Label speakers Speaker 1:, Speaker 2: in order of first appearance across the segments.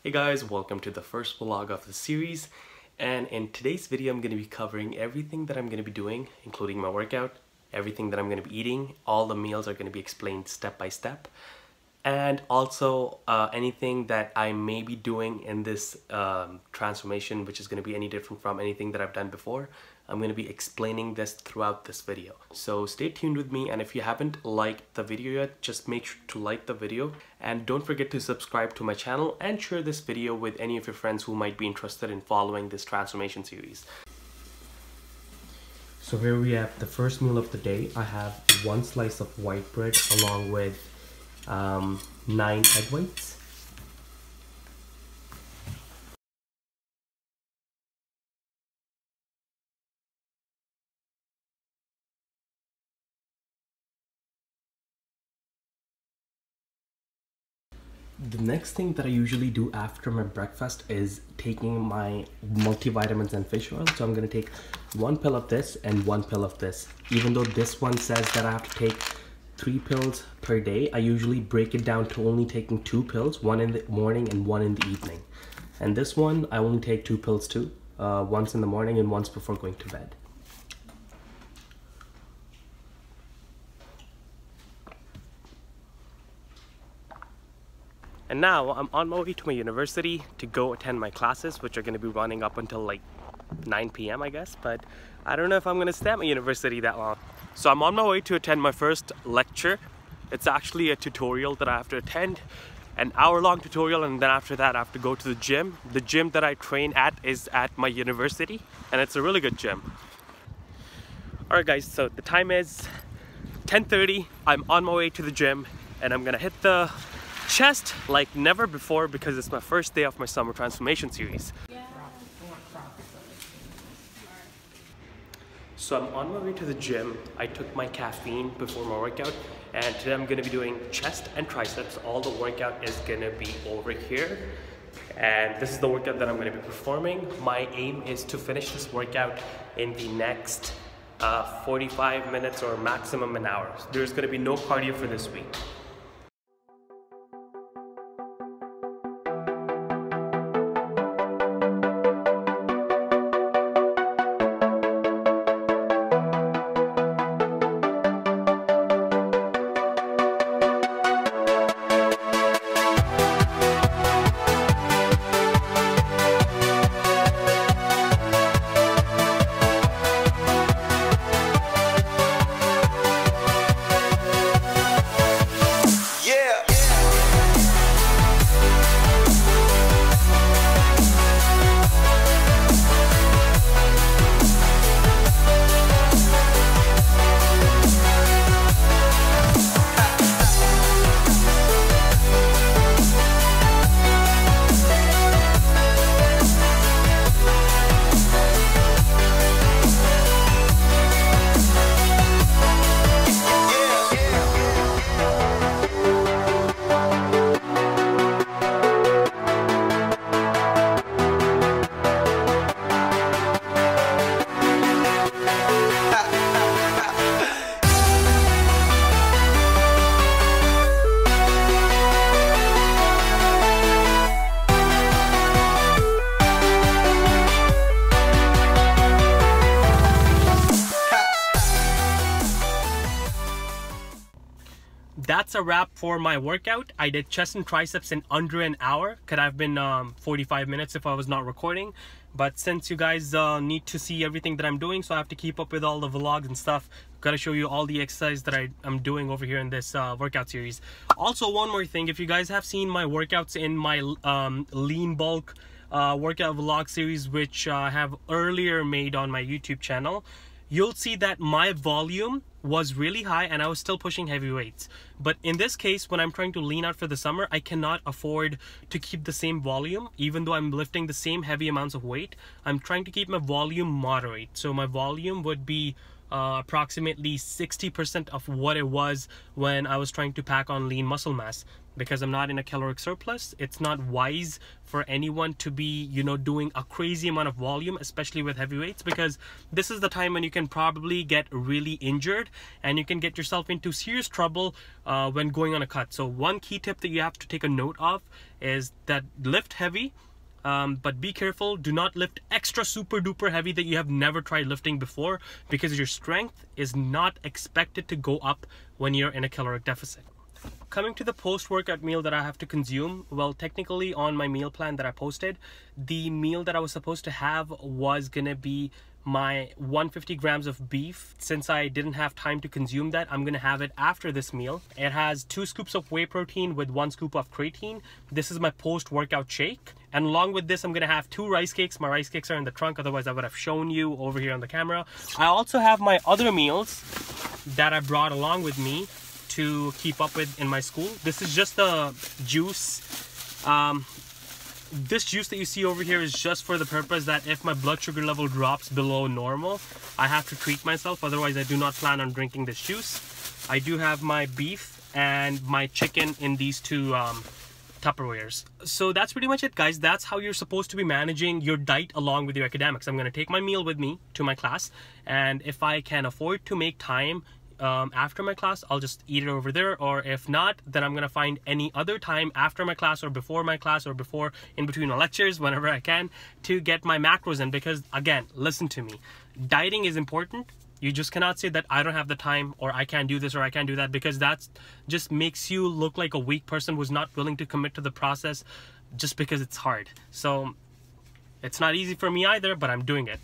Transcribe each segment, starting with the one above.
Speaker 1: Hey guys, welcome to the first vlog of the series, and in today's video I'm going to be covering everything that I'm going to be doing, including my workout, everything that I'm going to be eating. All the meals are going to be explained step by step, and also anything that I may be doing in this transformation which is going to be any different from anything that I've done before. I'm going to be explaining this throughout this video. So stay tuned with me, and if you haven't liked the video yet, just make sure to like the video and don't forget to subscribe to my channel and share this video with any of your friends who might be interested in following this transformation series. So here we have the first meal of the day. I have one slice of white bread along with 9 egg whites. The next thing that I usually do after my breakfast is taking my multivitamins and fish oil. So I'm going to take 1 pill of this and 1 pill of this. Even though this one says that I have to take 3 pills per day, I usually break it down to only taking 2 pills, 1 in the morning and 1 in the evening. And this one I only take 2 pills too, once in the morning and once before going to bed. And now I'm on my way to my university to go attend my classes, which are going to be running up until like 9 p.m. I guess, but I don't know if I'm going to stay at my university that long. So I'm on my way to attend my first lecture. It's actually a tutorial that I have to attend, an hour-long tutorial, and then after that I have to go to the gym. The gym that I train at is at my university, and it's a really good gym. Alright guys, so the time is 10:30. I'm on my way to the gym, and I'm gonna hit the chest like never before because it's my first day of my summer transformation series. So I'm on my way to the gym. I took my caffeine before my workout, and today I'm going to be doing chest and triceps. All the workout is going to be over here, and this is the workout that I'm going to be performing. My aim is to finish this workout in the next 45 minutes or maximum an hour. There's going to be no cardio for this week. That's a wrap for my workout. I did chest and triceps in under an hour. Could have been 45 minutes if I was not recording, but since you guys need to see everything that I'm doing, so I have to keep up with all the vlogs and stuff. Gotta show you all the exercise that I'm doing over here in this workout series. Also, one more thing, if you guys have seen my workouts in my lean bulk workout vlog series, which I have earlier made on my YouTube channel, you'll see that my volume was really high and I was still pushing heavy weights. But in this case, when I'm trying to lean out for the summer, I cannot afford to keep the same volume. Even though I'm lifting the same heavy amounts of weight, I'm trying to keep my volume moderate. So my volume would be approximately 60% of what it was when I was trying to pack on lean muscle mass. because I'm not in a caloric surplus. It's not wise for anyone to be, you know, doing a crazy amount of volume, especially with heavy weights, because this is the time when you can probably get really injured and you can get yourself into serious trouble when going on a cut. So one key tip that you have to take a note of is that lift heavy, but be careful. Do not lift extra super duper heavy that you have never tried lifting before, because your strength is not expected to go up when you're in a caloric deficit. Coming to the post-workout meal that I have to consume, well, technically on my meal plan that I posted, the meal that I was supposed to have was gonna be my 150 grams of beef. Since I didn't have time to consume that, I'm gonna have it after this meal. It has 2 scoops of whey protein with 1 scoop of creatine. This is my post-workout shake. And along with this, I'm gonna have 2 rice cakes. My rice cakes are in the trunk, otherwise I would have shown you over here on the camera. I also have my other meals that I brought along with me to keep up with in my school. This is just a juice. This juice that you see over here is just for the purpose that if my blood sugar level drops below normal, I have to treat myself. Otherwise, I do not plan on drinking this juice. I do have my beef and my chicken in these 2 Tupperwares. So that's pretty much it, guys. That's how you're supposed to be managing your diet along with your academics. I'm going to take my meal with me to my class, and if I can afford to make time after my class, I'll just eat it over there, or if not, then I'm gonna find any other time after my class or before my class or before in between my lectures, whenever I can, to get my macros in. Because again, listen to me, dieting is important. You just cannot say that I don't have the time, or I can't do this, or I can't do that, because that just makes you look like a weak person who's not willing to commit to the process just because it's hard. So it's not easy for me either, but I'm doing it.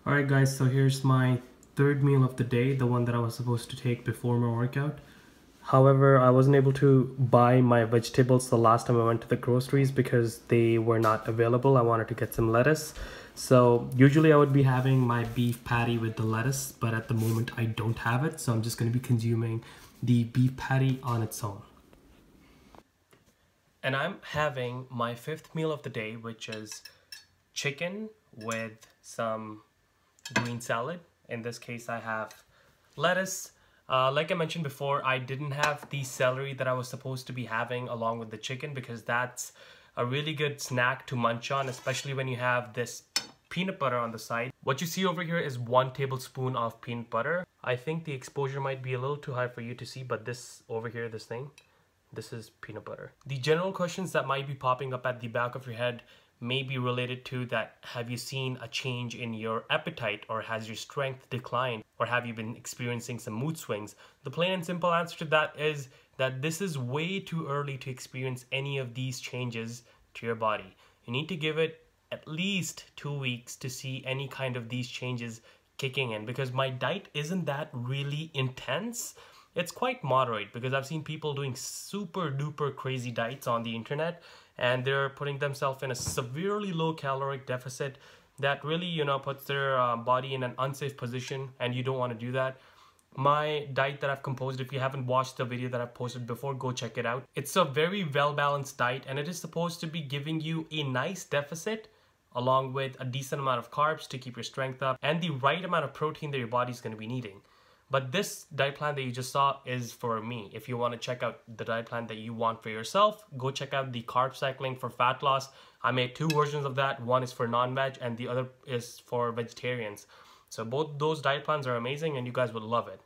Speaker 1: All right, guys, so here's my 3rd meal of the day, the one that I was supposed to take before my workout. However, I wasn't able to buy my vegetables the last time I went to the groceries because they were not available. I wanted to get some lettuce. So usually I would be having my beef patty with the lettuce, but at the moment I don't have it. So I'm just going to be consuming the beef patty on its own. And I'm having my 5th meal of the day, which is chicken with some green salad. In this case, I have lettuce. Like I mentioned before, I didn't have the celery that I was supposed to be having along with the chicken, because that's a really good snack to munch on, especially when you have this peanut butter on the side. What you see over here is 1 tablespoon of peanut butter. I think the exposure might be a little too high for you to see, but this over here, this is peanut butter. The general questions that might be popping up at the back of your head may be related to that: have you seen a change in your appetite, or has your strength declined, or have you been experiencing some mood swings? The plain and simple answer to that is that this is way too early to experience any of these changes to your body. You need to give it at least 2 weeks to see any kind of these changes kicking in, because my diet isn't that really intense. It's quite moderate, because I've seen people doing super duper crazy diets on the internet, and they're putting themselves in a severely low caloric deficit that really, you know, puts their body in an unsafe position, and you don't want to do that. My diet that I've composed, if you haven't watched the video that I've posted before, go check it out. It's a very well-balanced diet, and it is supposed to be giving you a nice deficit along with a decent amount of carbs to keep your strength up, and the right amount of protein that your body's going to be needing. But this diet plan that you just saw is for me. If you want to check out the diet plan that you want for yourself, go check out the carb cycling for fat loss. I made 2 versions of that. One is for non-veg and the other is for vegetarians. So both those diet plans are amazing and you guys would love it.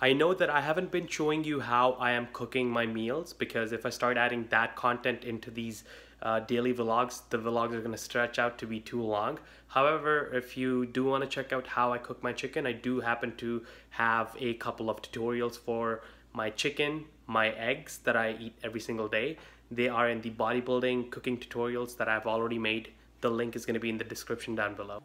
Speaker 1: I know that I haven't been showing you how I am cooking my meals, because if I start adding that content into these daily vlogs, the vlogs are going to stretch out to be too long. However, if you do want to check out how I cook my chicken, I do happen to have a couple of tutorials for my chicken, my eggs that I eat every single day. They are in the bodybuilding cooking tutorials that I've already made. The link is going to be in the description down below.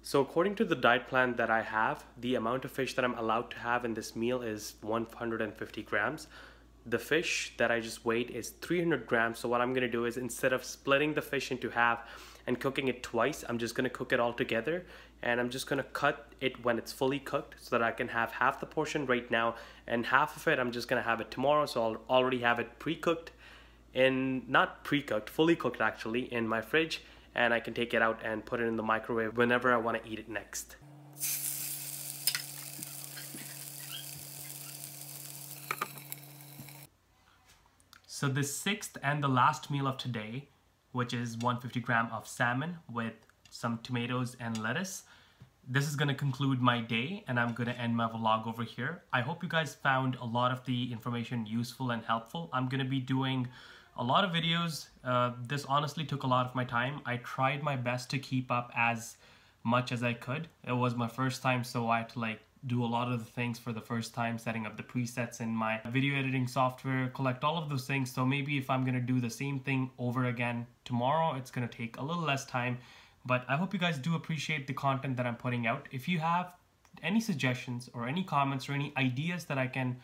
Speaker 1: So according to the diet plan that I have, the amount of fish that I'm allowed to have in this meal is 150 grams. The fish that I just weighed is 300 grams. So what I'm going to do is, instead of splitting the fish into half and cooking it twice, I'm just going to cook it all together. And I'm just going to cut it when it's fully cooked so that I can have half the portion right now, and half of it I'm just going to have it tomorrow. So I'll already have it pre-cooked, not pre-cooked, fully cooked actually, in my fridge. and I can take it out and put it in the microwave whenever I want to eat it next. So the sixth and the last meal of today, which is 150 gram of salmon with some tomatoes and lettuce. This is going to conclude my day, and I'm going to end my vlog over here. I hope you guys found a lot of the information useful and helpful. I'm going to be doing a lot of videos. This honestly took a lot of my time. I tried my best to keep up as much as I could. It was my first time, so I had to do a lot of the things for the first time, setting up the presets in my video editing software, collect all of those things. So maybe if I'm gonna do the same thing over again tomorrow, it's gonna take a little less time. But I hope you guys do appreciate the content that I'm putting out. If you have any suggestions or any comments or any ideas that I can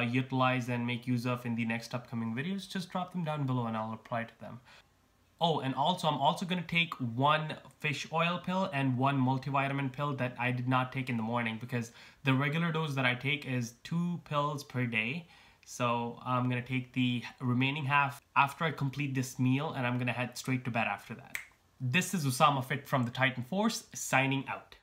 Speaker 1: utilize and make use of in the next upcoming videos, just drop them down below and I'll reply to them. Oh, and also I'm also going to take one fish oil pill and one multivitamin pill that I did not take in the morning, because the regular dose that I take is 2 pills per day. So I'm going to take the remaining half after I complete this meal, and I'm going to head straight to bed after that. This is Osama Fit from the Titan Force, signing out.